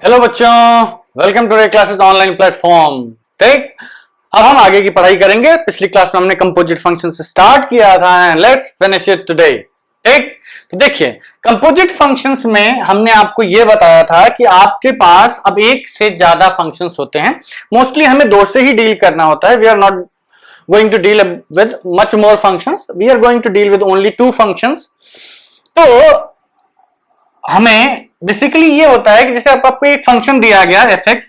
Hello बच्चों, welcome to classes online platform. ठीक, अब हम आगे की पढ़ाई करेंगे। पिछली क्लास में हमने कंपोजिट फंक्शन से स्टार्ट किया था and let's finish it today. ठीक, तो देखिए कंपोजिट फंक्शंस में हमने आपको यह बताया था कि आपके पास अब एक से ज्यादा फंक्शंस होते हैं। मोस्टली हमें दो से ही डील करना होता है। We are not going to deal with much more functions, we are going to deal with only two functions. तो हमें बेसिकली ये होता है कि जैसे आपको एक फंक्शन दिया गया एफ एक्स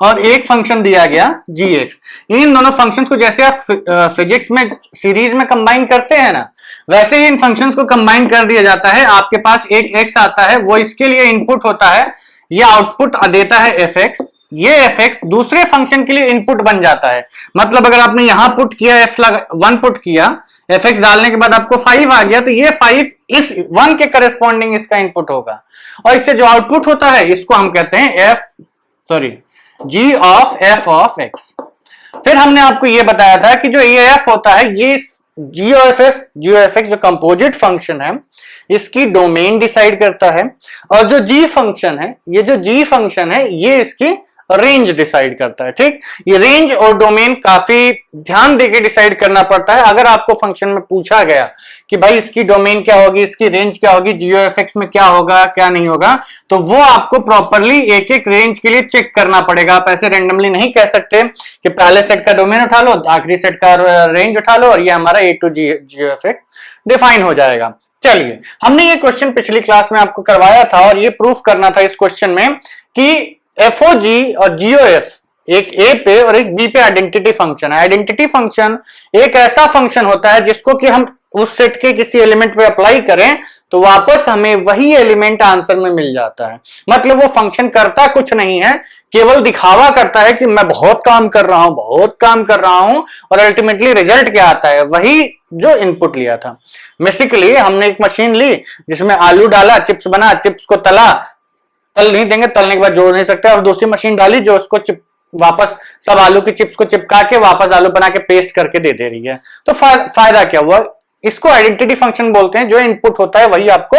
और एक फंक्शन दिया गया जी एक्स, इन दोनों फंक्शंस को जैसे आप फिजिक्स में सीरीज में कंबाइन करते हैं ना, वैसे ही इन फंक्शंस को कंबाइन कर दिया जाता है। आपके पास एक एक्स आता है, वो इसके लिए इनपुट होता है, ये आउटपुट देता है एफ एक्स। ये एफ एक्स दूसरे फंक्शन के लिए इनपुट बन जाता है। मतलब अगर आपने यहां पुट किया एफ वन पुट किया, एफ एक्स डालने के बाद आपको 5 आ गया, तो ये 5 इस 1 के करस्पॉन्डिंग इसका इनपुट होगा और इससे जो आउटपुट होता है इसको हम कहते हैं जी ऑफ एक्स। फिर हमने आपको यह बताया था कि जो ये एफ होता है, ये जी ऑफ एक्स जो कंपोजिट फंक्शन है इसकी डोमेन डिसाइड करता है, और जो जी फंक्शन है, ये जो जी फंक्शन है ये इसकी रेंज डिसाइड करता है। ठीक, ये रेंज और डोमेन काफी ध्यान देके डिसाइड करना पड़ता है। अगर आपको फंक्शन में पूछा गया कि भाई इसकी डोमेन क्या होगी, इसकी रेंज क्या होगी, जीओ एफ एक्स में क्या होगा क्या नहीं होगा, तो वो आपको प्रॉपरली एक एक रेंज के लिए चेक करना पड़ेगा। आप ऐसे रेंडमली नहीं कह सकते कि पहले सेट का डोमेन उठा लो, आखिरी सेट का रेंज उठा लो और ये हमारा A to G O F X define हो जाएगा। चलिए, हमने ये क्वेश्चन पिछली क्लास में आपको करवाया था और ये प्रूफ करना था इस क्वेश्चन में कि एफओजी और जीओएफ एक ए पे और एक बी पे आइडेंटिटी फंक्शन है। आइडेंटिटी फंक्शन एक ऐसा फंक्शन होता है जिसको कि हम उस सेट के किसी एलिमेंट पे अप्लाई करें तो वापस हमें वही एलिमेंट आंसर में मिल जाता है। मतलब वो फंक्शन करता कुछ नहीं है, केवल दिखावा करता है कि मैं बहुत काम कर रहा हूं, बहुत काम कर रहा हूं, और अल्टीमेटली रिजल्ट क्या आता है, वही जो इनपुट लिया था। बेसिकली हमने एक मशीन ली जिसमें आलू डाला, चिप्स बना, चिप्स को तला, तल नहीं देंगे, तलने के बाद जोड़ नहीं सकते, और दूसरी मशीन डाली जो उसको वापस सब आलू की चिप्स को चिपका के वापस आलू बना के पेस्ट करके दे रही है। तो फायदा क्या हुआ? इसको आइडेंटिटी फंक्शन बोलते हैं। जो इनपुट होता है वही आपको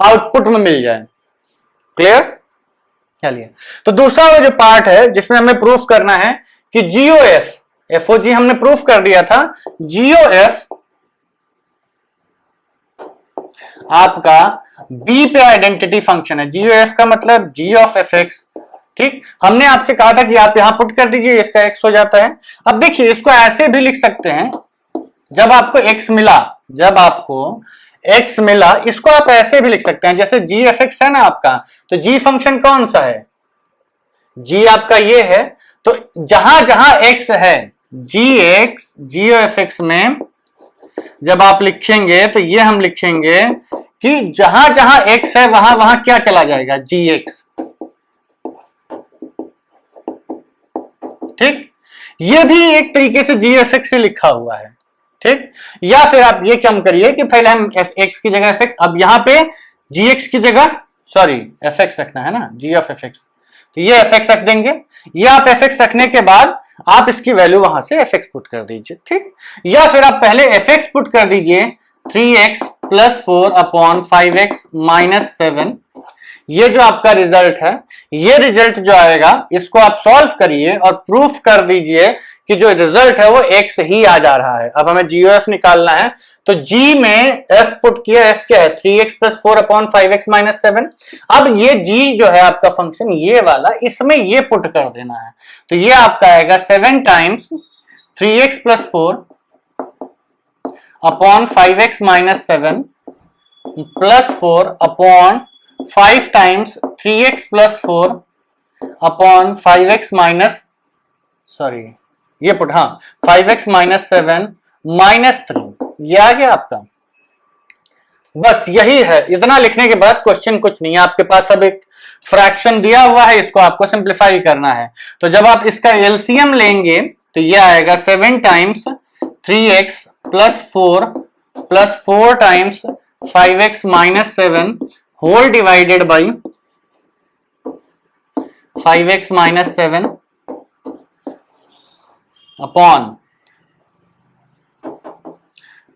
आउटपुट में मिल जाए। क्लियर? चलिए, तो दूसरा जो पार्ट है जिसमें हमें प्रूफ करना है कि जीओएफ, एफओजी हमने प्रूफ कर दिया था, जीओएफ आपका बी पे आइडेंटिटी फंक्शन है। जीओएफ का मतलब जी ऑफ एफ एक्स। ठीक, हमने आपसे कहा था कि आप यहां पुट कर दीजिए, इसका एक्स हो जाता है। अब देखिए, इसको ऐसे भी लिख सकते हैं, जब आपको एक्स मिला, जब आपको एक्स मिला, इसको आप ऐसे भी लिख सकते हैं, जैसे जी एफ एक्स है ना आपका, तो जी फंक्शन कौन सा है? जी आपका ये है। तो जहां जहां एक्स है, जी एक्स जी एफ एक्स में जब आप लिखेंगे तो ये हम लिखेंगे कि जहां जहां एक्स है वहां वहां क्या चला जाएगा? जी एक्स। ठीक, ये भी एक तरीके से जी एफ एक्स से लिखा हुआ है। ठीक, या फिर आप ये कम करिए कि पहले हम एफ एक्स की जगह एफ एक्स, अब यहां पे जी एक्स की जगह सॉरी एफ एक्स रखना है ना, जी ऑफ एफ एक्स, तो ये एफ एक्स रख देंगे। ये आप एफ एक्स रखने के बाद आप इसकी वैल्यू वहां से एफ एक्स पुट कर दीजिए। ठीक, या फिर आप पहले एफ एक्स पुट कर दीजिए 3x plus 4 upon 5x minus 7। ये जो आपका रिजल्ट है, ये रिजल्ट जो आएगा इसको आप सॉल्व करिए और प्रूफ कर दीजिए कि जो रिजल्ट है वो x ही आ जा रहा है। अब हमें जीओएफ निकालना है, तो g में f पुट किया, f क्या है? 3x plus 4 upon 5x minus 7। अब ये g जो है आपका फंक्शन, ये वाला, इसमें ये पुट कर देना है, तो ये आपका आएगा 7 times 3x plus 4 upon 5x minus 7 plus 4 upon 5 times 3x plus 4 upon 5x minus sorry ये पुट, हाँ, 5x माइनस 7 माइनस 3, ये आ गया आपका। बस यही है। इतना लिखने के बाद क्वेश्चन कुछ नहीं है आपके पास। अब एक फ्रैक्शन दिया हुआ है, इसको आपको सिंप्लीफाई करना है। तो जब आप इसका एलसीएम लेंगे तो ये आएगा 7 times 3x plus 4 times 5x minus 7 whole divided by 5x minus 7 upon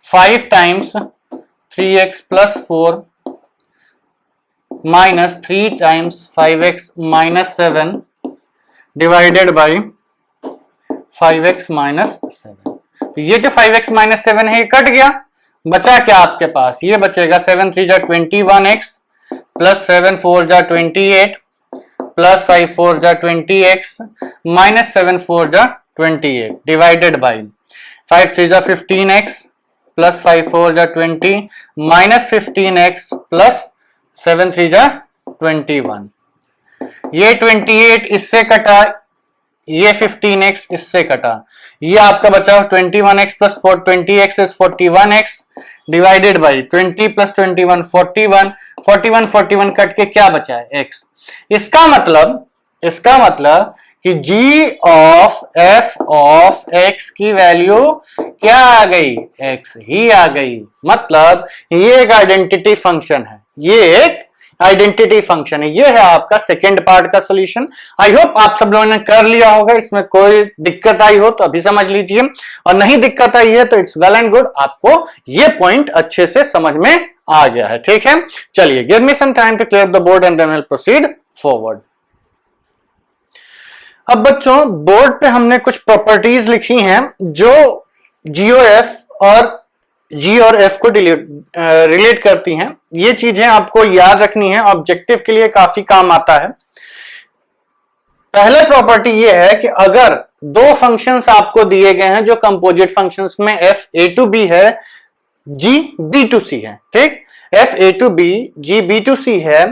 5 times 3x plus 4 minus 3 times 5x minus 7 divided by 5x minus 7। तो ये जो 5x माइनस 7 है ये कट गया, बचा क्या आपके पास, ये बचेगा 7 3 जा 21x प्लस 7 4 जा 28 प्लस 5 4 जा 20x माइनस 7 4 जा 28 डिवाइडेड बाई 5 3 जा 15x प्लस 5 4 जा 20 माइनस 15x प्लस 7 3 जा 21। ये 28 इससे कटा, ये 15x इससे कटा, ये आपका बचा 21x plus 20x is 41x divided by 20 plus 21 41, 41 cut के क्या बचा है x। इसका मतलब कि g of f of x की वैल्यू क्या आ गई, x ही आ गई। मतलब ये एक आइडेंटिटी फंक्शन है, ये एक आइडेंटिटी फंक्शन है। ये है आपका सेकेंड पार्ट का सॉल्यूशन। आई होप आप सब लोगों ने कर लिया होगा, इसमें कोई दिक्कत आई हो तो अभी समझ लीजिए, और नहीं दिक्कत आई है तो इट्स वेल एंड गुड, आपको ये पॉइंट अच्छे से समझ में आ गया है। ठीक है, चलिए give me some time to clear the board and then will proceed forward. अब बच्चों बोर्ड पे हमने कुछ प्रॉपर्टीज लिखी हैं जो GOF और G और F को रिलेट करती हैं। ये चीजें आपको याद रखनी है, ऑब्जेक्टिव के लिए काफी काम आता है। पहला प्रॉपर्टी ये है कि अगर दो फंक्शंस आपको दिए गए हैं जो कंपोजिट फंक्शंस में f a to b है, g b to c है, ठीक, f a to b g b to c है,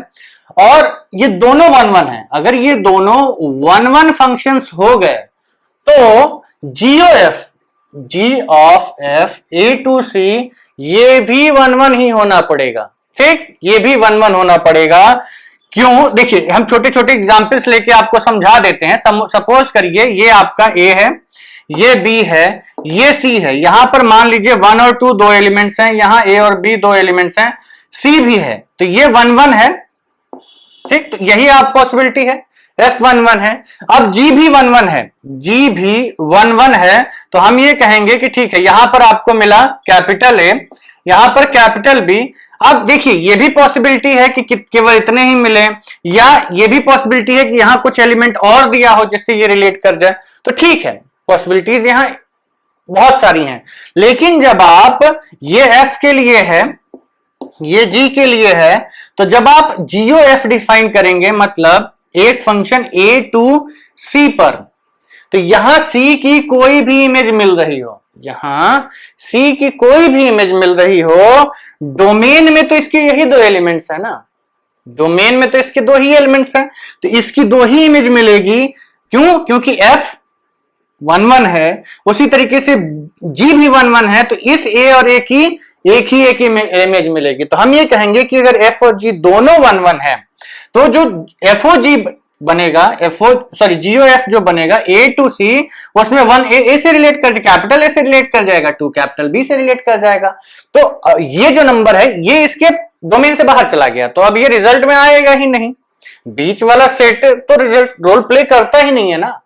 और ये दोनों 1 1 है। अगर ये दोनों 1 1 फंक्शंस हो गए तो g of f a to c ये भी 1 1 ही होना पड़ेगा। ठीक, ये भी 1 1 होना पड़ेगा। क्यों, देखिए हम छोटे छोटे एग्जांपल्स लेके आपको समझा देते हैं। सपोज करिए ये आपका a है, ये b है, ये c है। यहां पर मान लीजिए 1 और 2 दो एलिमेंट्स हैं, यहां a और b दो एलिमेंट्स हैं, c भी है, तो ये 1 1 है। ठीक, तो यही आप पॉसिबिलिटी है, f 1 1 है। अब g भी 1 1 है, g भी 1 1 है, तो हम ये कहेंगे कि ठीक है, यहां पर आपको मिला कैपिटल A, यहां पर कैपिटल B। अब देखिए ये भी पॉसिबिलिटी है कि केवल इतने ही मिले, या ये भी पॉसिबिलिटी है कि यहां कुछ एलिमेंट और दिया हो जिससे ये रिलेट कर जाए। तो ठीक है, पॉसिबिलिटीज यहां बहुत सारी हैं। लेकिन जब आप ये f के लिए है, ये g के लिए है, तो जब आप GOF डिफाइन करेंगे, मतलब एक फंक्शन a to c पर, तो यहां c की कोई भी इमेज मिल रही हो, यहां c की कोई भी इमेज मिल रही हो, डोमेन में तो इसके यही दो एलिमेंट्स है ना, डोमेन में तो इसके दो ही एलिमेंट्स हैं, तो इसकी दो ही इमेज मिलेगी। क्यों, क्योंकि f 1 1 है, उसी तरीके से g भी 1 1 है, तो इस a और a की एक ही इमेज मिलेगी। तो हम ये कहेंगे कि अगर f और g दोनों 1 1 है, तो जो FOG बनेगा, GOF जो बनेगा A to C, उसमें 1 A से रिलेट कर, कैपिटल A से रिलेट कर जाएगा, 2 कैपिटल B से रिलेट कर जाएगा। तो ये जो नंबर है ये इसके डोमेन से बाहर चला गया, तो अब ये रिजल्ट में आएगा ही नहीं। बीच वाला सेट तो रिजल्ट रोल प्ले करता ही नहीं है ना,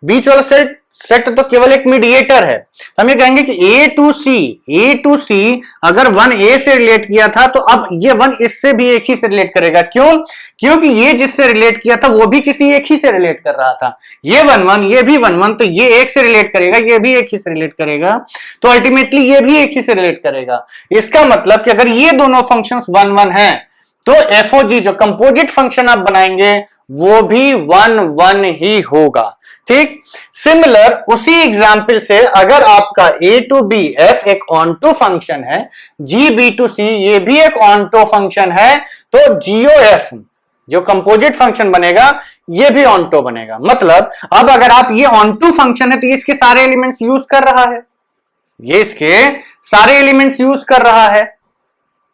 बीच वाला सेट तो केवल एक मीडिएटर है। तो हम ये कहेंगे कि A to C अगर 1 A से रिलेट किया था, तो अब ये 1 इससे भी एक ही से रिलेट करेगा। क्यों, क्योंकि ये जिससे रिलेट किया था वो भी किसी एक ही से रिलेट कर रहा था। ये 1 1, ये भी 1 1, तो ये एक से रिलेट करेगा, ये भी एक ही से रिलेट करेगा, तो अल्टीमेटली ये भी एक ही से रिलेट करेगा। इसका मतलब कि अगर ये दोनों फंक्शंस 1 1 हैं, तो FOG जो कंपोजिट फंक्शन आप बनाएंगे वो भी 1 1 ही होगा। ठीक, सिमिलर उसी एग्जाम्पल से अगर आपका A to B F एक ऑनटो फंक्शन है, G B to C ये भी एक ऑनटो फंक्शन है, तो GOF जो कंपोजिट फंक्शन बनेगा ये भी ऑनटो बनेगा। मतलब अब अगर आप ये ऑनटो फंक्शन है तो ये इसके सारे एलिमेंट्स यूज कर रहा है, ये इसके सारे एलिमेंट्स यूज कर रहा है।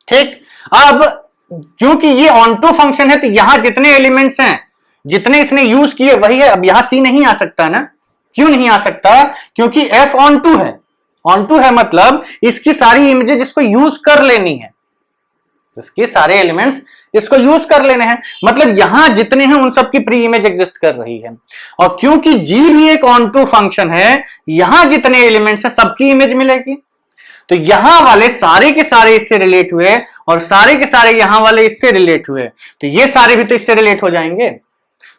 ठीक, अब क्योंकि ये ऑनटो फंक्शन है तो यहां जितने एलिमेंट्स हैं, जितने इसने यूज किए वही है। अब यहां C नहीं आ सकता ना, क्यों नहीं आ सकता, क्योंकि F ऑनटू है। ऑनटू है मतलब इसकी सारी इमेजेस इसको यूज कर लेनी है, इसके सारे एलिमेंट्स इसको यूज कर लेने हैं, मतलब यहां जितने हैं उन सब की प्री इमेज एग्जिस्ट कर रही है। और क्योंकि G भी एक ऑनटू फंक्शन है, यहां जितने एलिमेंट्स हैं सबकी इमेज मिलेगी। तो यहां वाले सारे के सारे इससे रिलेट हुए और सारे के सारे यहां वाले इससे रिलेट हुए, तो ये सारे भी तो इससे रिलेट हो जाएंगे।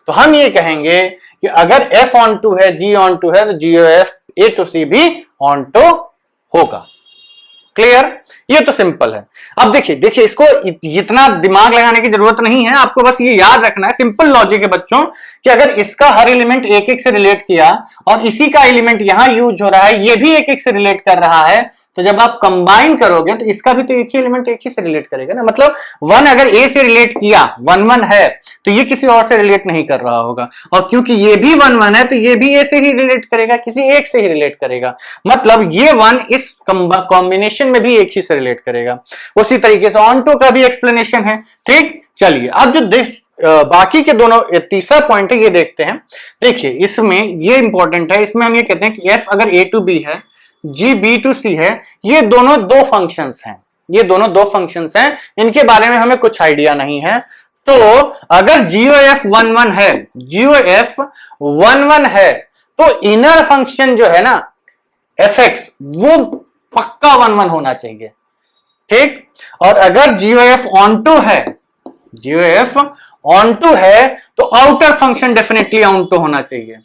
तो हम ये कहेंगे कि अगर f ऑन टू है, g ऑन टू है, तो GOF A to C भी ऑन टू होगा। क्लियर? ये तो सिंपल है। अब देखिए इसको इतना दिमाग लगाने की जरूरत नहीं है, आपको बस ये याद रखना है, सिंपल लॉजिक है बच्चों, कि अगर इसका हर एलिमेंट एक एक से रिलेट किया और इसी का एलिमेंट यहां यूज हो रहा है, ये भी एक एक से रिलेट कर रहा है, तो जब आप कंबाइन करोगे तो इसका भी तो एक ही एलिमेंट एक ही से रिलेट करेगा ना। मतलब 1 अगर ए से रिलेट किया, 1 1 है, तो ये किसी और से रिलेट नहीं कर रहा होगा, और क्योंकि ये भी 1 1 है तो ये भी ए से ही रिलेट करेगा, किसी एक से ही रिलेट करेगा। मतलब ये 1 इस कॉम्बिनेशन में भी एक ही से रिलेट करेगा। उसी तरीके से ऑन टू का भी एक्सप्लेनेशन है। ठीक, चलिए अब जो बाकी के दोनों, तीसरा पॉइंट है ये देखते हैं। देखिए इसमें ये इंपॉर्टेंट है, इसमें हम ये कहते हैं कि f अगर a टू b है, g b टू c है, ये दोनों दो फंक्शंस हैं, ये दोनों दो फंक्शंस हैं, इनके बारे में हमें कुछ आइडिया नहीं है। तो अगर GOF 1 1 है, GOF 1 1 है, तो इनर फंक्शन जो है ना fx वो पक्का 1 1 होना चाहिए। ठीक, और अगर GOF ऑन टू है, GOF ऑन टू है, तो outer function definitely onto होना चाहिए।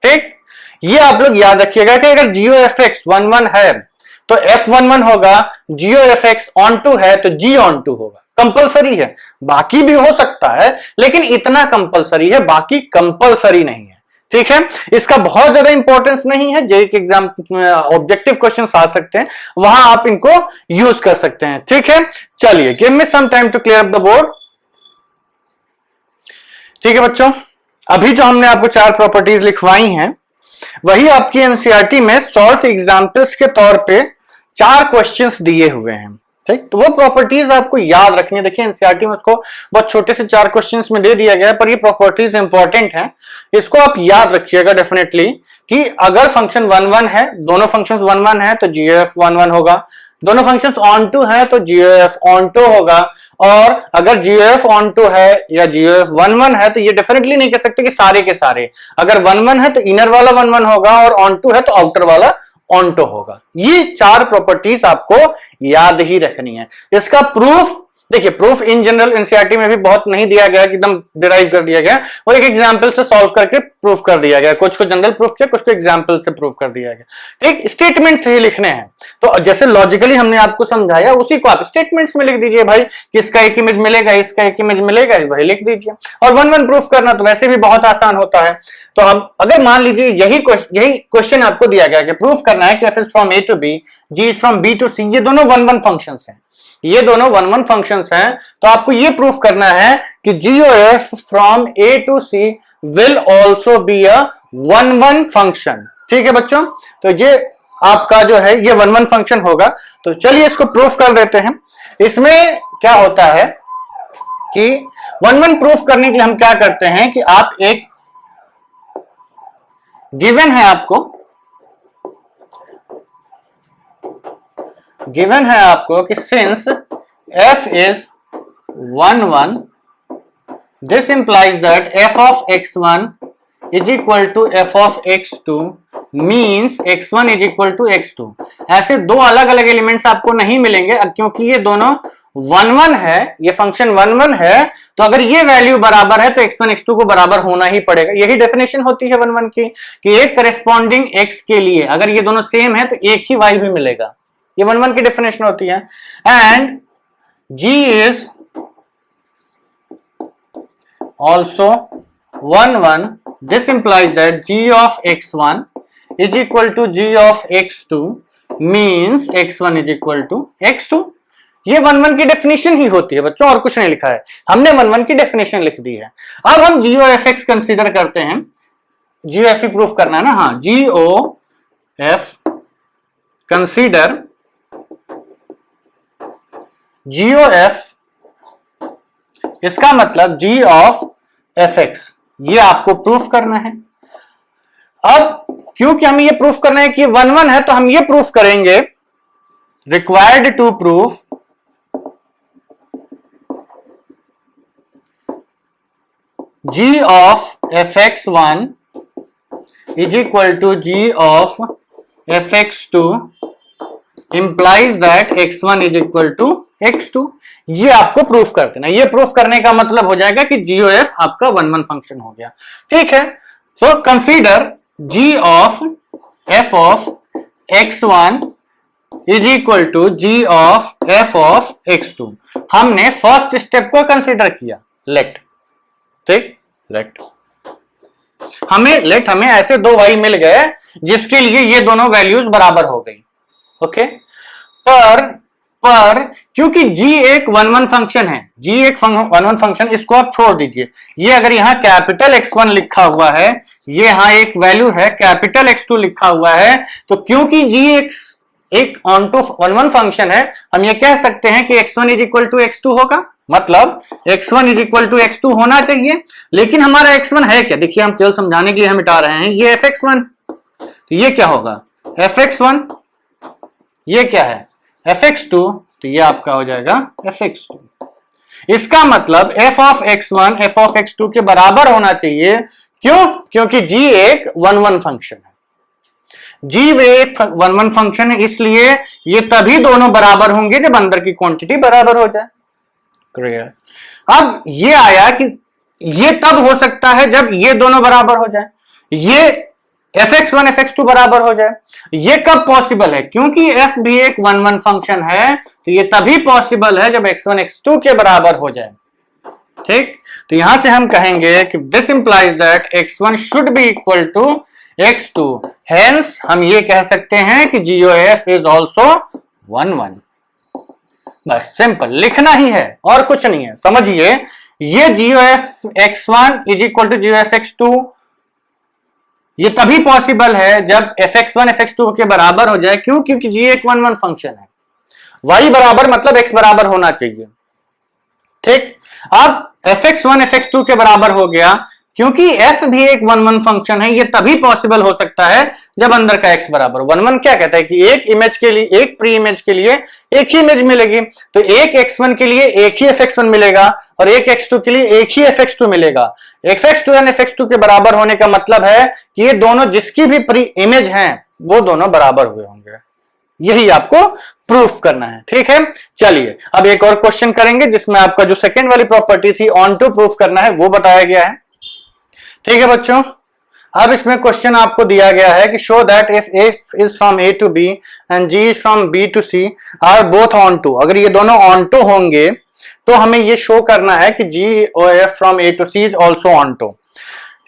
ठीक, ये आप लोग याद रखिएगा कि अगर GOFX 1 1 है तो F 1 1 होगा, GOFX ऑन टू है तो G ऑन टू होगा, कंपलसरी है। बाकी भी हो सकता है लेकिन इतना कंपलसरी है, बाकी कंपलसरी नहीं है। ठीक है, इसका बहुत ज्यादा इंपॉर्टेंस नहीं है, जेईई के एग्जाम ऑब्जेक्टिव क्वेश्चन आ सकते हैं, वहां आप इनको यूज कर सकते हैं। ठीक है, चलिए give me some time to clear up the board. ठीक है बच्चों, अभी जो हमने आपको 4 प्रॉपर्टीज लिखवाई हैं, वही आपकी एनसीईआरटी में सॉल्व एग्जाम्पल्स के तौर पे 4 क्वेश्चंस दिए हुए हैं। ठीक, तो वो प्रॉपर्टीज आपको याद रखनी है। देखिए एनसीईआरटी में उसको बहुत छोटे से 4 क्वेश्चंस में दे दिया गया है, पर ये प्रॉपर्टीज इंपॉर्टेंट हैं, इसको आप याद रखिएगा डेफिनेटली, कि अगर फंक्शन 1 1 है, दोनों फंक्शंस 1 1 है तो GOF 1 1 होगा, दोनों फंक्शंस ऑन टू है तो GOF ऑन टू होगा, और अगर GOF ऑन टू है या GOF 1 1 है तो ये डेफिनेटली नहीं कह सकते कि सारे के सारे, अगर 1 1 है तो इनर वाला 1 1 होगा और ऑन टू है तो आउटर वाला ऑन टू होगा। ये 4 प्रॉपर्टीज आपको याद ही रखनी है। इसका प्रूफ देखिए, प्रूफ इन जनरल एनसीईआरटी में भी बहुत नहीं दिया गया कि एकदम डिराइव कर दिया गया, और एक एग्जांपल से सॉल्व करके प्रूफ कर दिया गया, कुछ को जनरल प्रूफ किया, कुछ को एग्जांपल से प्रूफ कर दिया गया। ठीक, स्टेटमेंट से ही लिखने हैं, तो जैसे लॉजिकली हमने आपको समझाया उसी को आप स्टेटमेंट्स में लिख दीजिए भाई, कि इसका एक इमेज मिलेगा, इसका एक इमेज मिलेगा, वही लिख दीजिए। और 1 1 प्रूफ करना तो वैसे भी बहुत आसान होता है। तो हम अगर मान लीजिए यही क्वेश्चन आपको दिया गया कि प्रूफ करना है कि f is from a to b, g is from b to c, ये दोनों 1 1 फंक्शंस हैं, ये दोनों 1 1 फंक्शंस हैं, तो आपको ये प्रूफ करना है कि GOF from a to c will also be a 1 1 function. ठीक है बच्चों, तो ये आपका जो है ये 1 1 फंक्शन होगा। तो चलिए इसको प्रूफ कर देते हैं। इसमें क्या होता है कि 1 1 प्रूफ करने के लिए हम क्या करते हैं कि आप एक गिवन है, आपको गिवन है आपको कि since f is 1 1, this implies that f of x1 is equal to f of x2 means x1 is equal to x2। ऐसे दो अलग अलग एलिमेंट्स आपको नहीं मिलेंगे, क्योंकि ये दोनों 1 1 है, ये फंक्शन 1 1 है, तो अगर ये वैल्यू बराबर है तो x1 x2 को बराबर होना ही पड़ेगा। यही डेफिनेशन होती है 1 1 की, कि एक करेस्पॉन्डिंग x के लिए अगर ये दोनों सेम है तो एक ही y भी मिलेगा, ये 1 1 की डेफिनेशन होती है। And g is also 1 1, this implies that g of x1 is equal to g of x2 means x1 is equal to x2। ये 1 1 की डेफिनेशन ही होती है बच्चों, और कुछ नहीं लिखा है, हमने 1 1 की डेफिनेशन लिख दी है। अब हम GOFX कंसीडर करते हैं, GOF प्रूफ करना है ना, हाँ, GOF कंसीडर GOF, इसका मतलब G of fx, ये आपको प्रूफ करना है। अब क्योंकि हमें ये प्रूफ करना है कि 1 1 है, तो हम ये प्रूफ करेंगे, required to proof G of fx1 is equal to G of fx2 implies that x1 is equal to x2। ये आपको प्रूफ कर देना। ये प्रूफ करने का मतलब हो जाएगा कि GOF आपका 1-1 फंक्शन हो गया। ठीक है, so consider G of f of x1 is equal to G of f of x2। हमने फर्स्ट स्टेप को कंसीडर किया, लेट। ठीक, लेट हमें ऐसे दो y मिल गए जिसके लिए ये दोनों वैल्यूज बराबर हो गई। ओके, पर क्योंकि g एक 1-1 फंक्शन है, g एक 1-1 फंक्शन, इसको आप छोड़ दीजिए। ये अगर यहां कैपिटल X1 लिखा हुआ है, ये यहां एक वैल्यू है कैपिटल X2 लिखा हुआ है, तो क्योंकि g एक ऑन टू 1-1 फंक्शन है, हम ये कह सकते हैं कि x1 is equal to x2 होगा। मतलब x1 is equal to x2 होना चाहिए। लेकिन हमारा x1 है क्या? देखिए, हम केवल समझाने के लिए हम मिटा रहे हैं। ये fx1, तो ये क्या होगा? fx1। ये क्या है? fx2, तो ये आपका हो जाएगा fx2। इसका मतलब f of x1 f of x2 के बराबर होना चाहिए। क्यों? क्योंकि g एक 1-1 फंक्शन है। g एक 1-1 फंक्शन है, इसलिए ये तभी दोनों बराबर होंगे जब अंदर की क्वांटिटी बराबर हो जाए। क्लियर? अब ये आया कि ये तब हो सकता है जब ये दोनों बराबर हो जाए, ये fx1 fx2 बराबर हो जाए। ये कब पॉसिबल है? क्योंकि f भी एक 1-1 फंक्शन है, तो ये तभी पॉसिबल है जब x1 x2 के बराबर हो जाए। ठीक, तो यहां से हम कहेंगे कि this implies that x1 should be equal to x2। Hence हम ये कह सकते हैं कि GOF इज ऑल्सो 1-1। बस सिंपल लिखना ही है और कुछ नहीं है। समझिए, ये GOF x1 is equal to GOF x2 ये तभी पॉसिबल है जब fx1 fx2 के बराबर हो जाए। क्यों? क्योंकि g एक 1-1 फंक्शन है। y बराबर मतलब x बराबर होना चाहिए। ठीक, अब fx1 fx2 के बराबर हो गया, क्योंकि f भी एक 1-1 फंक्शन है। ये तभी पॉसिबल हो सकता है जब अंदर का x बराबर। 1-1 क्या कहता है कि एक इमेज के लिए, एक प्री इमेज के लिए एक ही इमेज मिलेगी। तो एक x1 के लिए एक ही fx1 मिलेगा और एक x2 के लिए एक ही fx2 मिलेगा। fx2 और fx2 के बराबर होने का मतलब है कि ये दोनों जिसकी भी प्री इमेज हैं वो दोनों बराबर हुए होंगे। यही आपको प्रूफ करना है। ठीक है, चलिए अब एक और क्वेश्चन करेंगे जिसमें आपका जो सेकेंड वाली प्रॉपर्टी थी ऑन टू प्रूफ करना है वो बताया गया है। ठीक है बच्चों, अब इसमें क्वेश्चन आपको दिया गया है कि show that if a is from a to b and g is from b to c are both onto. अगर ये दोनों ऑन टू होंगे तो हमें ये शो करना है कि g और f from a to c is also onto.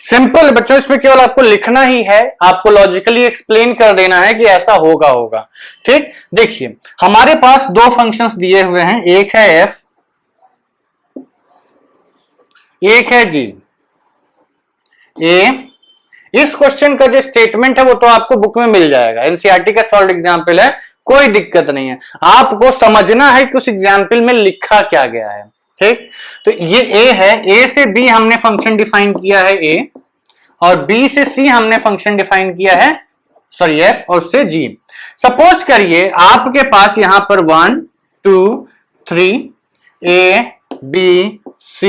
Simple बच्चों, इसमें केवल आपको लिखना ही है, आपको लॉजिकली एक्सप्लेन कर देना है कि ऐसा होगा। ठीक, देखिए हमारे पास दो फंक्शंस दिए हुए हैं, एक है f, एक है g। इस क्वेश्चन का जो स्टेटमेंट है वो तो आपको बुक में मिल जाएगा, एनसीईआरटी का सॉल्व एग्जाम्पल है, कोई दिक्कत नहीं है। आपको समझना है कि उस एग्जाम्पल में लिखा क्या गया है। ठीक, तो ये a है, a से b हमने फंक्शन डिफाइन किया है a, और b से c हमने फंक्शन डिफाइन किया है सॉरी f, और से g। सपोज करिए आपके पास यहां पर 1 2 3 a b c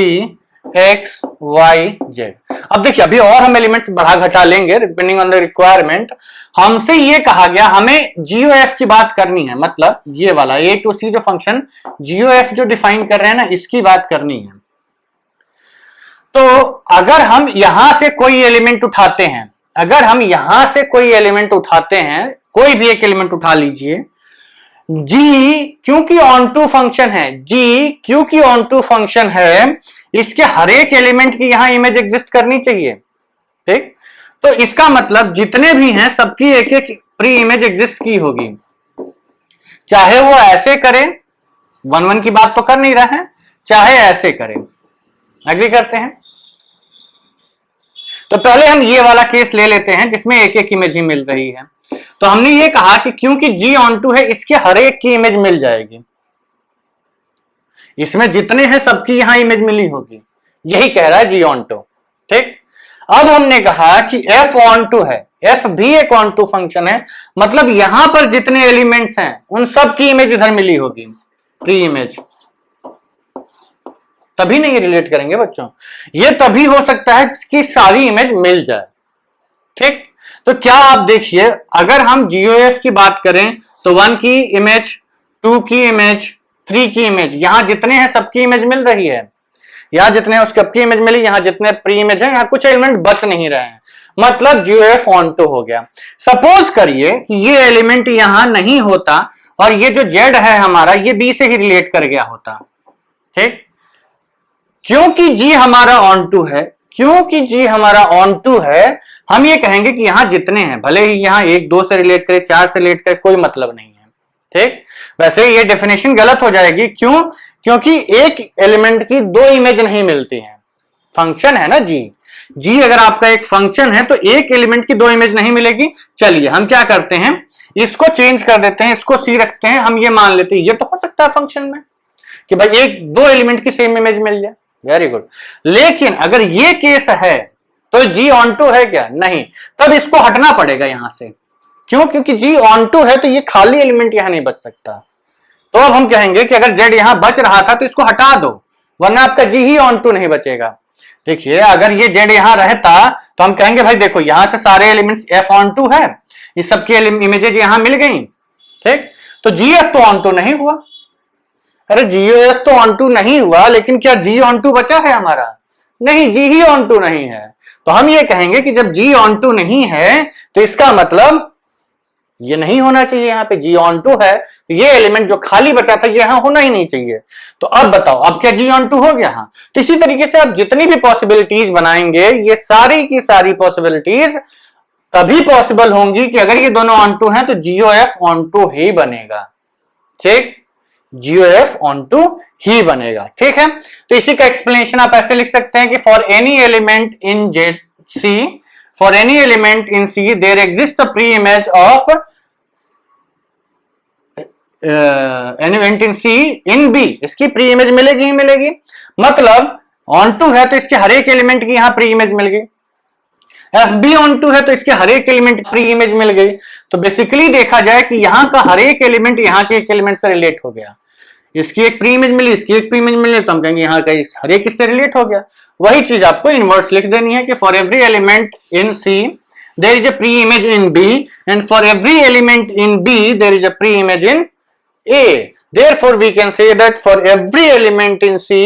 x y z। अब देखिए अभी और हम एलिमेंट्स बढ़ा घटा लेंगे डिपेंडिंग ऑन द रिक्वायरमेंट। हमसे ये कहा गया हमें GOF की बात करनी है, मतलब ये वाला a टू c जो फंक्शन GOF जो डिफाइन कर रहे हैं ना, इसकी बात करनी है। तो अगर हम यहां से कोई एलिमेंट उठाते हैं, कोई भी एक एलिमेंट उठा लीजिए, g क्योंकि ऑन टू फंक्शन है, इसके हर एक एलिमेंट की यहां इमेज एग्जिस्ट करनी चाहिए। ठीक, तो इसका मतलब जितने भी हैं सबकी एक एक प्री इमेज एग्जिस्ट की होगी, चाहे वो ऐसे करे, 1-1 की बात तो कर नहीं रहा है, चाहे ऐसे करे। एग्री करते हैं? तो पहले हम ये वाला केस ले लेते हैं जिसमें एक एक इमेज ही मिल रही है। तो हमने ये कहा कि क्योंकि g ऑन टू है, इसके हर एक की इमेज मिल जाएगी, इसमें जितने हैं सबकी यहां इमेज मिली होगी, यही कह रहा है g ऑन टू। ठीक, अब हमने कहा कि f ऑन टू है, f भी एक ऑन टू फंक्शन है, मतलब यहां पर जितने एलिमेंट्स हैं उन सब की इमेज इधर मिली होगी, प्री इमेज। तभी नहीं रिलेट करेंगे बच्चों, ये तभी हो सकता है कि सारी इमेज मिल जाए। ठीक, तो क्या आप देखिए, अगर हम जीओएफ की बात करें तो 1 की इमेज, 2 की इमेज, 3 की इमेज, यहां जितने हैं सबकी इमेज मिल रही है, यहां जितने उसकी सबकी इमेज मिली, यहां जितने प्री इमेज है, यहां कुछ एलिमेंट बच नहीं रहे हैं, मतलब जीओएफ ऑन टू हो गया। सपोज करिए कि ये एलिमेंट यहां नहीं होता और ये जो जेड है हमारा ये बी से ही रिलेट कर गया होता, ठीक। क्योंकि जी हमारा ऑन टू है, क्योंकि जी हमारा ऑन टू है, हम ये कहेंगे कि यहां जितने हैं, भले ही यहां 1 2 से रिलेट करे, 4 से रिलेट करे, कोई मतलब नहीं है, ठीक। वैसे ये डेफिनेशन गलत हो जाएगी, क्यों? क्योंकि एक एलिमेंट की 2 इमेज नहीं मिलती हैं, फंक्शन है ना जी। जी अगर आपका एक फंक्शन है तो एक एलिमेंट की 2 इमेज नहीं मिलेगी। चलिए हम क्या करते हैं, इसको चेंज कर देते हैं, इसको सी रखते हैं, हम ये मान लेते हैं ये तो हो सकता है फंक्शन में कि भाई 1-2 एलिमेंट की सेम इमेज मिल जाए, वेरी गुड। लेकिन अगर ये केस है तो जी ऑन टू है क्या? नहीं, तब इसको हटना पड़ेगा यहां से। क्यों? क्योंकि जी ऑन टू है तो ये खाली एलिमेंट यहां नहीं बच सकता। तो अब हम कहेंगे कि अगर जेड यहां बच रहा था तो इसको हटा दो, वरना आपका जी ही ऑन टू नहीं बचेगा। देखिए अगर ये जेड यहां रहता तो हम कहेंगे भाई देखो यहां से सारे एलिमेंट्स एफ ऑन टू है, इस सबकी इमेजेज यहां मिल गई, ठीक। तो जी एफ तो ऑन टू नहीं हुआ। अरे जीओएफ तो ऑन टू नहीं हुआ, लेकिन क्या जी ऑन टू बचा है हमारा? नहीं, जी ही ऑन टू नहीं है। तो हम ये कहेंगे कि जब जी ऑन टू नहीं है तो इसका मतलब ये नहीं होना चाहिए, यहां पे जी ऑन टू है तो ये एलिमेंट जो खाली बचा था ये यहां होना ही नहीं चाहिए। तो अब बताओ अब क्या जी ऑन टू हो गया? हाँ। तो इसी तरीके से आप जितनी भी पॉसिबिलिटीज बनाएंगे ये सारी की सारी पॉसिबिलिटीज तभी पॉसिबल होंगी कि अगर ये दोनों ऑन टू हैं तो जीओएफ ऑन टू ही बनेगा, ठीक। जीओएफ ऑन टू ही बनेगा, ठीक है। तो इसी का एक्सप्लेनेशन आप ऐसे लिख सकते हैं कि for any element in Z C, for any element in C there exist a preimage of element in C in B, इसकी प्री इमेज मिलेगी ही मिलेगी। मतलब ऑन टू है तो इसके हर एक एलिमेंट की यहां प्री इमेज मिल गई, एफ बी ऑन टू है तो इसके हर एक एलिमेंट प्री इमेज मिल गई। तो बेसिकली देखा जाए कि यहां का हर एक एलिमेंट यहां के एक एलिमेंट से रिलेट हो गया, इसकी एक प्री इमेज मिली, इसकी एक प्री इमेज मिली, तो हम कहेंगे यहाँ का हर एक इससे रिलेट हो गया। वही चीज आपको इनवर्स लिख देनी है कि for every element in C there is a preimage in B and for every element in B there is a preimage in A. Therefore, we can say that for every element in C,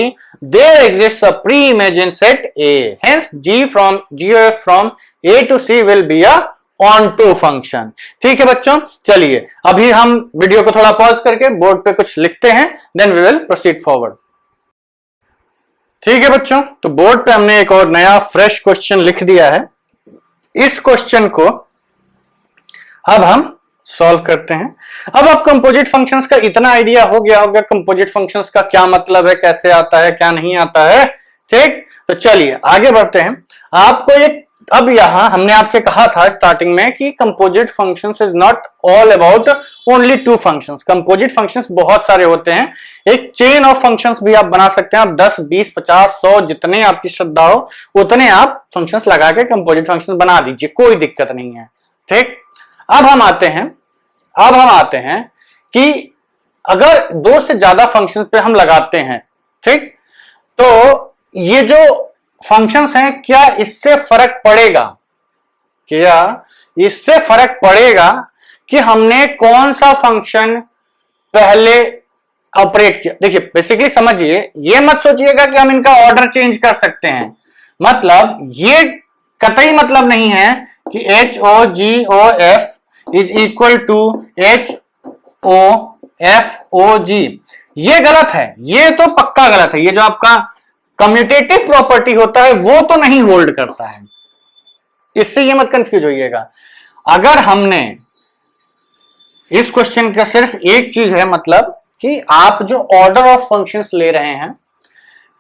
there exists a pre-image in set A. Hence, GOF from A to C will be a on-to function. ठीक है बच्चों, चलिए अभी हम video को थोड़ा pause करके board पे कुछ लिखते हैं, then we will proceed forward. ठीक है बच्चों, तो बोर्ड पे हमने एक और नया फ्रेश क्वेश्चन लिख दिया है। इस क्वेश्चन को अब हम सॉल्व करते हैं। अब आप कंपोजिट फंक्शंस का इतना आइडिया हो गया होगा, कंपोजिट फंक्शंस का क्या मतलब है, कैसे आता है, क्या नहीं आता है, ठीक। तो चलिए आगे बढ़ते हैं। आपको एक अब यहां हमने आपसे कहा था स्टार्टिंग में कि composite functions is not all about only 2 functions. Composite functions बहुत सारे होते हैं, एक चेन ऑफ फंक्शंस भी आप बना सकते हैं। आप 10 20 50 100 जितने आपकी श्रद्धा हो उतने आप फंक्शंस लगा के कंपोजिट फंक्शन बना दीजिए, कोई दिक्कत नहीं है, ठीक। अब हम आते हैं कि अगर 2 से ज्यादा फंक्शंस पे हम लगाते हैं, ठीक, तो ये जो फंक्शंस हैं क्या इससे फर्क पड़ेगा, क्या इससे फर्क पड़ेगा कि हमने कौन सा फंक्शन पहले ऑपरेट किया? देखिए बेसिकली समझिए, ये मत सोचिएगा कि हम इनका ऑर्डर चेंज कर सकते हैं। मतलब ये कतई मतलब नहीं है कि HOGOF is equal to HOFOG, ये गलत है, ये तो पक्का गलत है। ये जो आपका कम्यूटेटिव प्रॉपर्टी होता है वो तो नहीं होल्ड करता है, इससे ये मत कंफ्यूज होइएगा। अगर हमने इस क्वेश्चन का सिर्फ एक चीज है, मतलब कि आप जो ऑर्डर ऑफ फंक्शंस ले रहे हैं,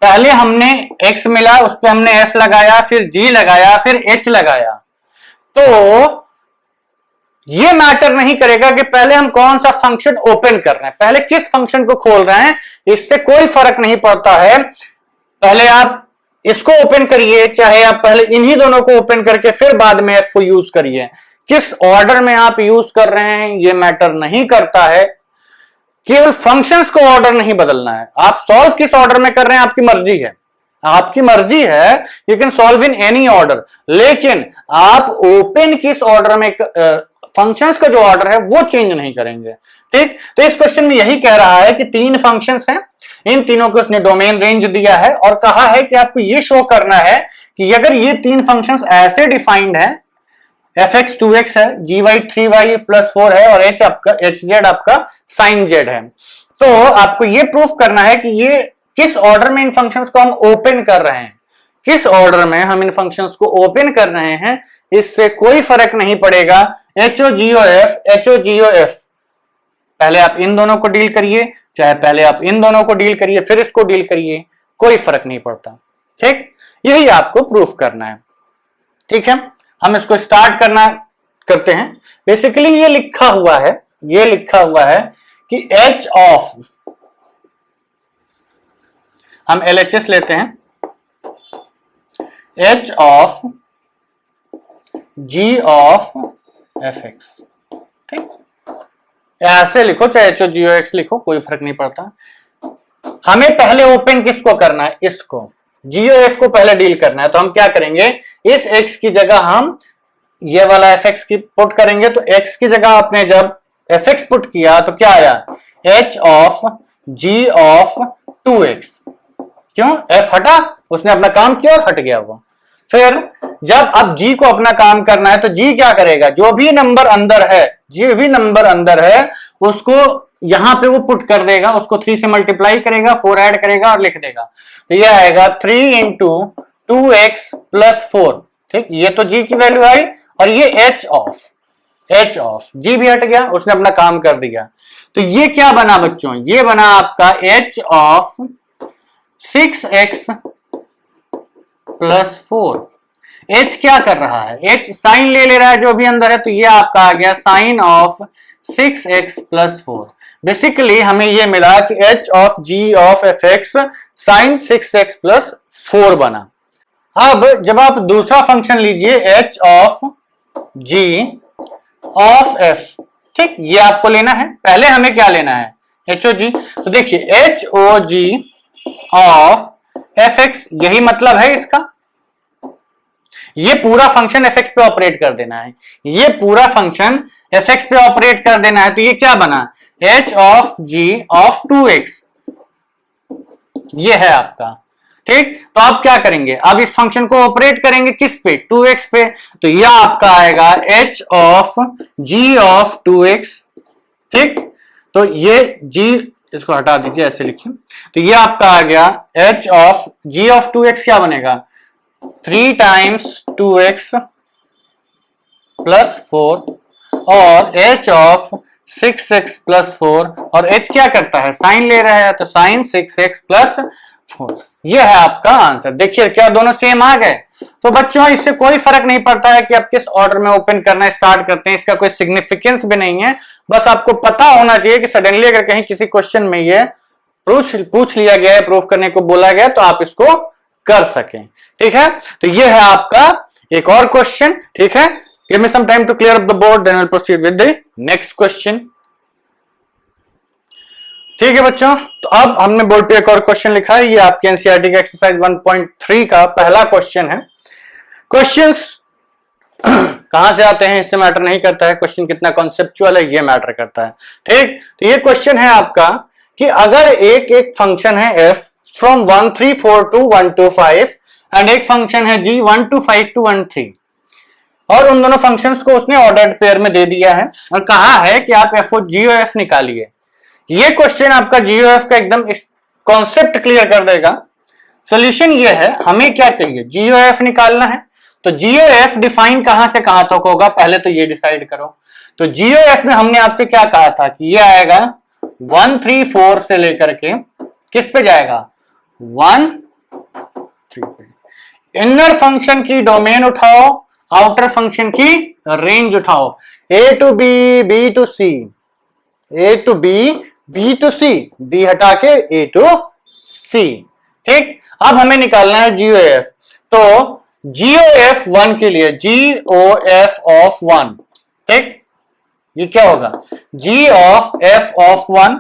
पहले हमने x मिला उस पर हमने f लगाया, फिर g लगाया, फिर h लगाया, तो ये मैटर नहीं करेगा कि पहले हम कौन सा फंक्शन ओपन कर रहे हैं, पहले किस फंक्शन को खोल रहे हैं, इससे कोई फर्क नहीं पड़ता है। पहले आप इसको ओपन करिए, चाहे आप पहले इन्हीं दोनों को ओपन करके फिर बाद में f को यूज करिए, किस ऑर्डर में आप यूज कर रहे हैं ये मैटर नहीं करता है। केवल फंक्शंस को ऑर्डर नहीं बदलना है, आप सॉल्व किस ऑर्डर में कर रहे हैं आपकी मर्जी है, आपकी मर्जी है, you can solve in any order, लेकिन आप ओपन किस ऑर्डर में फंक्शंस का जो ऑर्डर है वो चेंज नहीं करेंगे। ठीक, तो इस क्वेश्चन में यही कह रहा है कि 3 फंक्शंस हैं, इन तीनों को उसने डोमेन रेंज दिया है और कहा है कि आपको ये शो करना है कि अगर ये 3 फंक्शंस ऐसे डिफाइंड है, fx 2x है, gy 3y प्लस 4 है और hz आपका sin z है, तो आपको ये प्रूफ करना है कि ये किस ऑर्डर में इन फंक्शंस को हम ओपन कर रहे हैं, किस ऑर्डर में हम इन फंक्शंस को ओपन कर रहे हैं, इससे कोई फर्क नहीं पड़ेगा। HOGOF पहले आप इन दोनों को डील करिए, चाहे पहले आप इन दोनों को डील करिए फिर इसको डील करिए, कोई फर्क नहीं पड़ता। ठीक, यही आपको प्रूफ करना है। ठीक है, हम इसको स्टार्ट करते हैं। बेसिकली ये लिखा हुआ है कि h ऑफ, हम LHS लेते हैं, h of g of fx। ठीक, ऐसे लिखो चाहे HOGOX लिखो, कोई फर्क नहीं पड़ता। हमें पहले ओपन किसको करना है, इसको GOF को पहले डील करना है, तो हम क्या करेंगे, इस x की जगह हम ये वाला fx की पुट करेंगे, तो x की जगह आपने जब fx पुट किया तो क्या आया, h of g of 2x। क्यों, f हटा, उसने अपना काम किया और हट गया वो। फिर जब अब g को अपना काम करना है तो g क्या करेगा, जो भी नंबर अंदर है उसको यहां पे वो पुट कर देगा, उसको 3 से मल्टीप्लाई करेगा, 4 ऐड करेगा और लिख देगा, तो ये आएगा 3 इंटू 2x प्लस 4। ठीक, ये तो g की वैल्यू आई और ये h ऑफ g भी हट गया, उसने अपना काम कर दिया। तो ये क्या बना बच्चों, ये बना आपका h of 6x plus 4। h क्या कर रहा है, h साइन ले रहा है जो भी अंदर है, तो ये आपका आ गया sign of 6x plus 4। Basically हमें ये मिला कि h of g of fx sine 6x plus 4 बना। अब जब आप दूसरा फंक्शन लीजिए h of g of f, ठीक, ये आपको लेना है। पहले हमें क्या लेना है, HOG, तो देखिए HOG ऑफ fx, यही मतलब है इसका, ये पूरा फंक्शन fx पे ऑपरेट कर देना है, ये पूरा फंक्शन fx पे ऑपरेट कर देना है, तो ये क्या बना, h of g of 2x, ये है आपका। ठीक, तो आप क्या करेंगे, अब इस फंक्शन को ऑपरेट करेंगे किस पे, 2x पे, तो यह आपका आएगा h of g of 2x। ठीक, तो ये g इसको हटा दीजिए, ऐसे लिखिए, तो ये आपका आ गया h of g of 2x क्या बनेगा, 3 टाइम्स 2x प्लस 4 और h ऑफ 6x प्लस 4, और h क्या करता है, साइन ले रहा है, तो साइन 6x प्लस 4। ये है आपका आंसर। देखिए क्या दोनों सेम आ गए। तो बच्चों इससे कोई फर्क नहीं पड़ता है कि आप किस ऑर्डर में ओपन करना स्टार्ट करते हैं, इसका कोई सिग्निफिकेंस भी नहीं है। बस आपको पता होना चाहिए कि सडनली अगर कहीं किसी क्वेश्चन में ये पूछ लिया गया है, प्रूफ करने को बोला गया, तो आप इसको कर सकें। ठीक है, तो ये है आपका एक और क्वेश्चन। ठीक है, give me some time to clear up the board, then I will proceed with the next question. ठीक है बच्चों, तो अब हमने बोर्ड पे एक और क्वेश्चन लिखा है, ये आपके एनसीईआरटी का एक्सरसाइज 1.3 का पहला क्वेश्चन है। क्वेश्चंस कहां से आते हैं इससे मैटर नहीं करता है, क्वेश्चन कितना कॉन्सेप्चुअल है ये मैटर करता है। ठीक, तो ये क्वेश्चन है आपका कि अगर एक फंक्शन है f फ्रॉम 1 3 4 to 1 2 5 एंड एक फंक्शन है g 1 2 5 to 1 3, और उन दोनों फंक्शंस को उसने ऑर्डर्ड पेयर में दे दिया है और कहा है कि आप f निकालिए। ये क्वेश्चन आपका GOF का एकदम कॉन्सेप्ट क्लियर कर देगा। सॉल्यूशन ये है, हमें क्या चाहिए, GOF निकालना है। तो GOF डिफाइन कहां से कहां तक होगा, पहले तो ये डिसाइड करो। तो GOF में हमने आपसे क्या कहा था कि ये आएगा 1 3 4 से लेकर के किस पे जाएगा, 1 3 पे। इनर फंक्शन की डोमेन उठाओ, आउटर फंक्शन की रेंज उठाओ, A to B, B to C, A to B, B to C, B हटा के A to C। ठीक, अब हमें निकालना है GOF। तो GOF 1 के लिए GOF ऑफ 1, ठीक, ये क्या होगा, G of F of 1।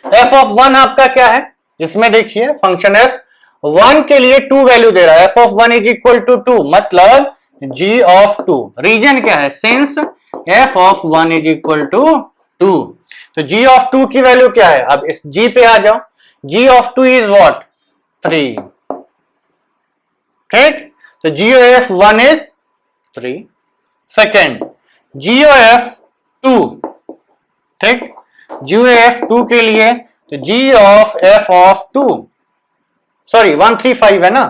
F of 1 आपका क्या है, इसमें देखिए फंक्शन F वन के लिए 2 वैल्यू दे रहा है, f of 1 is equal to 2, मतलब g ऑफ 2। रीजन क्या है, since f of 1 is equal to 2, तो g ऑफ 2 की वैल्यू क्या है, अब इस g पे आ जाओ, g ऑफ 2 इज व्हाट, 3, ठीक, तो g of 1 is 3। Second g of 2, ठीक, g ऑफ 2 के लिए तो g of f of 2, sorry 135 है ना,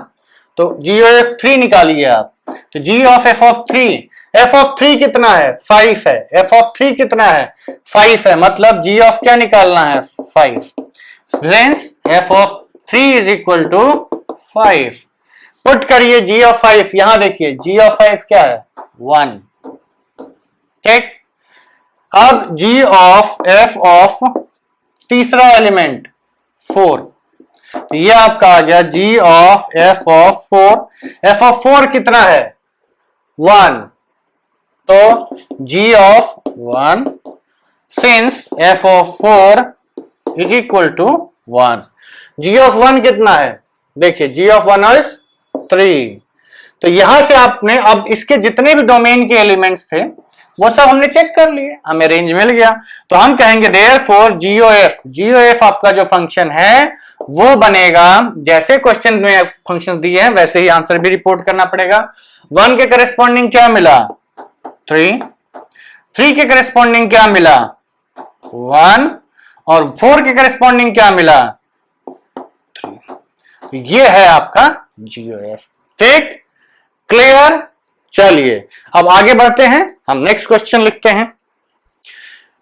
तो g ऑफ 3 निकालिए आप, तो g of f of 3, f of 3 कितना है, 5 है, f ऑफ 3 कितना है, 5 है, मतलब g ऑफ क्या निकालना है, 5। Friends f of 3 is equal to 5, put करिए g ऑफ 5, यहां देखिए g ऑफ 5 क्या है, 1, ठीक। अब g ऑफ f ऑफ तीसरा एलिमेंट 4, तो ये आपका आ गया g of f of 4, f of 4 कितना है, 1, तो g of 1 since f of 4 is equal to 1, g of 1 कितना है, देखिए g ऑफ 1 इज 3, तो यहां से आपने अब इसके जितने भी डोमेन के एलिमेंट्स थे वो सब हमने चेक कर लिए, हमें रेंज मिल गया, तो हम कहेंगे देयरफॉर GOF आपका जो फंक्शन है वो बनेगा, जैसे क्वेश्चन में फंक्शन दिए हैं वैसे ही आंसर भी रिपोर्ट करना पड़ेगा। 1 के करस्पॉन्डिंग क्या मिला, 3 के करस्पॉन्डिंग क्या मिला, 1, और 4 के करस्पॉन्डिंग क्या मिला, 3। ये है आपका GOF, ठीक, क्लियर। चलिए अब आगे बढ़ते हैं, हम नेक्स्ट क्वेश्चन लिखते हैं,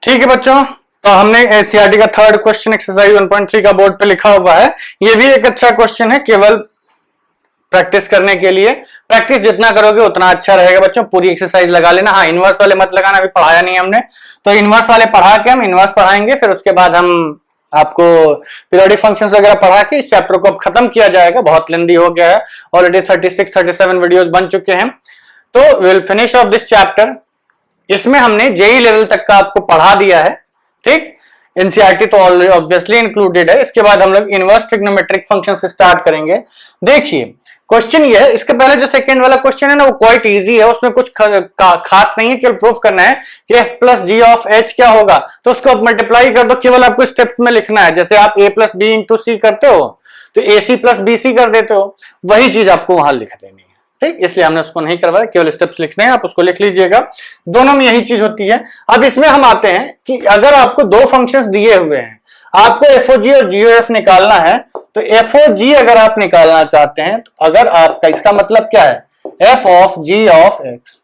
ठीक है बच्चों। तो हमने एनसीईआरटी का थर्ड क्वेश्चन एक्सरसाइज 1.3 का बोर्ड पे लिखा हुआ है, ये भी एक अच्छा क्वेश्चन है, केवल प्रैक्टिस करने के लिए, प्रैक्टिस जितना करोगे उतना अच्छा रहेगा बच्चों, पूरी एक्सरसाइज लगा लेना। हाँ, इनवर्स वाले मत लगाना, अभी पढ़ाया नहीं हमने, तो इनवर्स वाले पढ़ा के हम इनवर्स पढ़ाएंगे, फिर उसके बाद हम आपको पीरियोडिक फंक्शंस वगैरह पढ़ा के इस चैप्टर को अब खत्म किया जाएगा, बहुत लेंदी हो गया है, ऑलरेडी 36-37 वीडियोस बन चुके हैं, तो will finish off this chapter. इसमें हमने जेई लेवल तक का आपको पढ़ा दिया है, ठीक, एनसीईआरटी तो ऑब्वियसली इंक्लूडेड है। इसके बाद हम लोग इनवर्स ट्रिग्नोमेट्रिक फंक्शन से स्टार्ट करेंगे। देखिए क्वेश्चन ये है, इसके पहले जो सेकंड वाला क्वेश्चन है ना वो क्वाइट इजी है, उसमें कुछ खास नहीं है, केवल प्रूफ करना है कि f plus g of h क्या होगा, तो उसको आप मल्टीप्लाई कर दो, केवल आपको स्टेप्स में लिखना है, जैसे आप a प्लस बी इंटू सी करते हो तो ac प्लस बी सी कर देते हो, वही चीज आपको वहां लिख देनी है, ठीक, इसलिए हमने उसको नहीं करवाया, केवल स्टेप्स लिखने हैं, आप उसको लिख लीजिएगा, दोनों में यही चीज होती है। अब इसमें हम आते हैं कि अगर आपको दो फंक्शंस दिए हुए हैं, आपको एफओजी और जीओएफ निकालना है, तो एफओजी अगर आप निकालना चाहते हैं तो अगर आपका, इसका मतलब क्या है, f of g of x,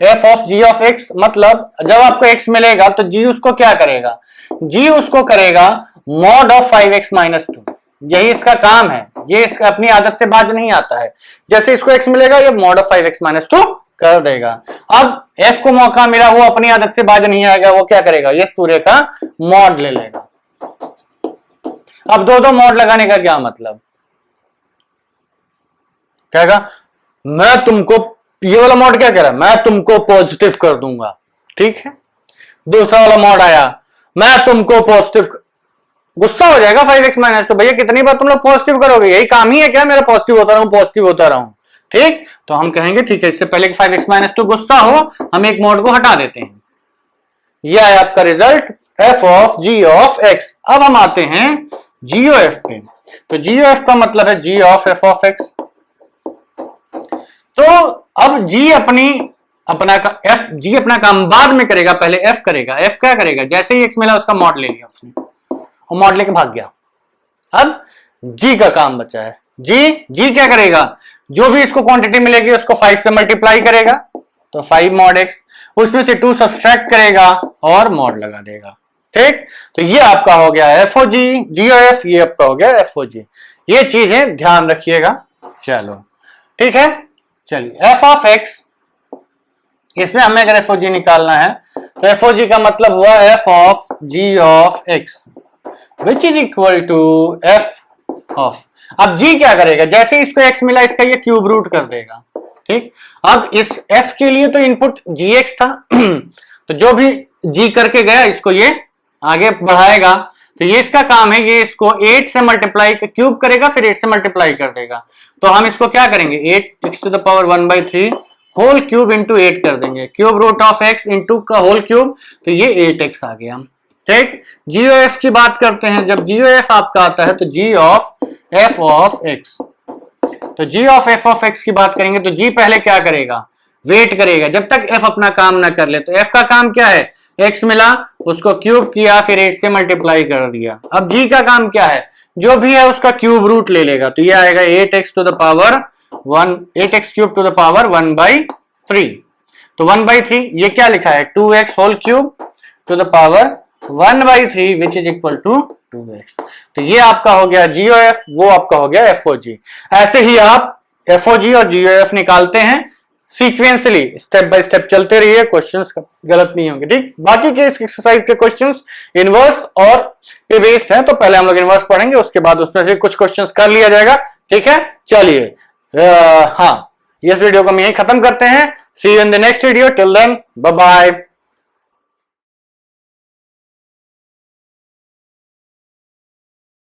f of g of x मतलब जब आपको एक्स मिलेगा तो जी उसको क्या करेगा, जी उसको करेगा मॉड ऑफ 5x माइनस 2, यही इसका काम है, ये इसका अपनी आदत से बाज नहीं आता है, जैसे इसको x मिलेगा ये मॉड ऑफ 5x माइनस 2 कर देगा। अब f को मौका मिला, वो अपनी आदत से बाज नहीं आएगा, वो क्या करेगा, ये पूरे का मॉड ले लेगा। अब दो मॉड लगाने का क्या मतलब, कहेगा मैं तुमको, ये वाला मॉड क्या कह रहा है, मैं तुमको पॉजिटिव कर दूंगा, ठीक है। दूसरा वाला मॉड आया, मैं तुमको पॉजिटिव, गुस्सा हो जाएगा 5x माइनस, तो भैया कितनी बार तुम लोग पॉजिटिव करोगे, यही काम ही है क्या मेरा, पॉजिटिव होता रहूं पॉजिटिव होता रहूं, ठीक। तो हम कहेंगे ठीक है, इससे पहले कि 5x माइनस 2 गुस्सा हो, हम एक मॉड को हटा देते हैं। यह है आपका result f of g of x। अब हम आते हैं GOF पे, तो GOF का मतलब है g of f of x। तो अब g अपना काम बाद में करेगा, पहले f करेगा। f क्या करेगा, जैसे ही x मिला उसका मॉड ले लिया उसने, और मॉड लेके भाग गया। अब g का काम बचा है, g क्या करेगा, जो भी इसको क्वांटिटी मिलेगी उसको 5 से मल्टीप्लाई करेगा, तो 5 मॉड x, उसमें से 2 सब्सट्रैक्ट करेगा और मॉड लगा देगा, ठीक। तो ये आपका हो गया एफओजी, जीओएफ, ये आपका हो गया एफओजी। ये चीजें ध्यान रखिएगा, चलो ठीक है। चलिए एफ ऑफ एक्स, इसमें हमें अगर एफओजी निकालना है तो एफओजी का मतलब हुआ F of g of x which is equal to F of, अब जी क्या करेगा, जैसे इसको एक्स मिला इसका ये क्यूब रूट कर देगा, ठीक। अब इस एफ के लिए तो इनपुट जी एक्स था तो जो भी जी करके गया इसको ये आगे बढ़ाएगा, तो ये इसका काम है, ये इसको 8 से मल्टीप्लाई क्यूब करेगा, फिर 8 से मल्टीप्लाई कर देगा। तो हम इसको क्या करेंगे, 8 to the power 1/3 whole cube into 8 कर देंगे, cube root of x into का होल क्यूब, तो ये 8x आ गया। ठीक, GOF की बात करते हैं। जब GOF आपका आता है तो G of f of x, तो G of f of x की बात करेंगे तो G पहले क्या करेगा, वेट करेगा जब तक f अपना काम ना कर ले। तो f का काम क्या है, x मिला उसको क्यूब किया, फिर 8 से मल्टीप्लाई कर दिया। अब G का काम क्या है, जो भी है उसका क्यूब रूट ले लेगा, तो ये आएगा 8x to the power 1, 8x cube to the power 1/3। तो 1/3 ये क्या लिखा है, 2x whole cube to the power 1/3 which is equal to 2x। तो ये आपका हो गया GOF, वो आपका हो गया FOG। ऐसे ही आप FOG और GOF निकालते हैं सीक्वेंसली, स्टेप बाय स्टेप चलते रहिए, क्वेश्चंस गलत नहीं होंगे। ठीक, बाकी के इस एक्सरसाइज के क्वेश्चंस इनवर्स और पे बेस्ड हैं, तो पहले हम लोग इनवर्स पढ़ेंगे, उसके बाद उसमें से कुछ क्वेश्चंस कर लिया जाएगा। ठीक है, चलिए हाँ, इस वीडियो को हम यही खत्म करते हैं। See you in the next video, till then bye bye.